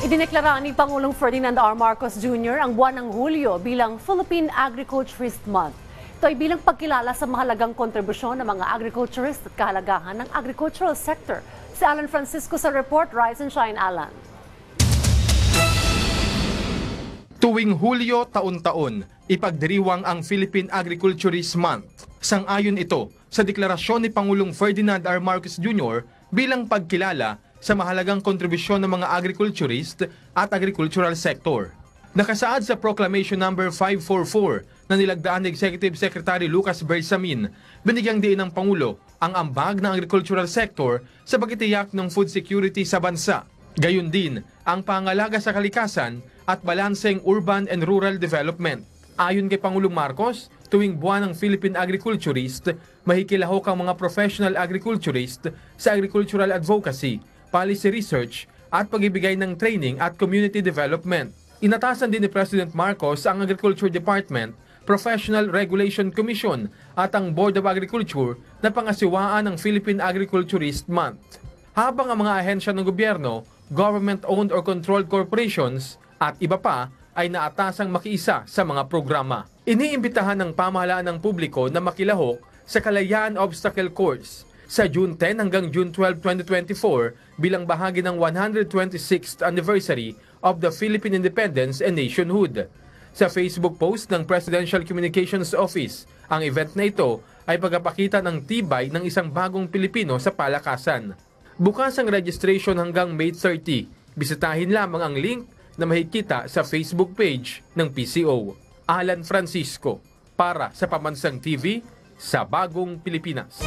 Idineklara ni Pangulong Ferdinand R. Marcos Jr. ang buwan ng Hulyo bilang Philippine Agriculturist Month. Ito ay bilang pagkilala sa mahalagang kontribusyon ng mga agriculturist at kahalagahan ng agricultural sector. Si Alan Francisco sa report. Rise and Shine, Alan. Tuwing Hulyo taon-taon, ipagdiriwang ang Philippine Agriculturist Month. Sang-ayon ito sa deklarasyon ni Pangulong Ferdinand R. Marcos Jr. bilang pagkilala sa mahalagang kontribusyon ng mga agriculturist at agricultural sector. Nakasaad sa Proclamation No. 544 na nilagdaan ni Executive Secretary Lucas Bersamin, binigyang diin ng Pangulo ang ambag ng agricultural sector sa pagtitiyak ng food security sa bansa. Gayon din ang pangalaga sa kalikasan at balanseng urban and rural development. Ayon kay Pangulong Marcos, tuwing buwan ng Philippine Agriculturist, mahikilahok ang mga professional agriculturist sa agricultural advocacy, policy research at pagbibigay ng training at community development. Inatasan din ni President Marcos ang Agriculture Department, Professional Regulation Commission at ang Board of Agriculture na pangasiwaan ng Philippine Agriculturist Month. Habang ang mga ahensya ng gobyerno, government-owned or controlled corporations at iba pa ay naatasang makiisa sa mga programa. Iniimbitahan ng pamahalaan ng publiko na makilahok sa Kalayaan Obstacle Course sa June 10 hanggang June 12, 2024 bilang bahagi ng 126th anniversary of the Philippine Independence and Nationhood. Sa Facebook post ng Presidential Communications Office, ang event na ito ay pagpapakita ng tibay ng isang bagong Pilipino sa palakasan. Bukas ang registration hanggang May 30. Bisitahin lamang ang link na makikita sa Facebook page ng PCO. Alan Francisco para sa Pambansang TV sa Bagong Pilipinas.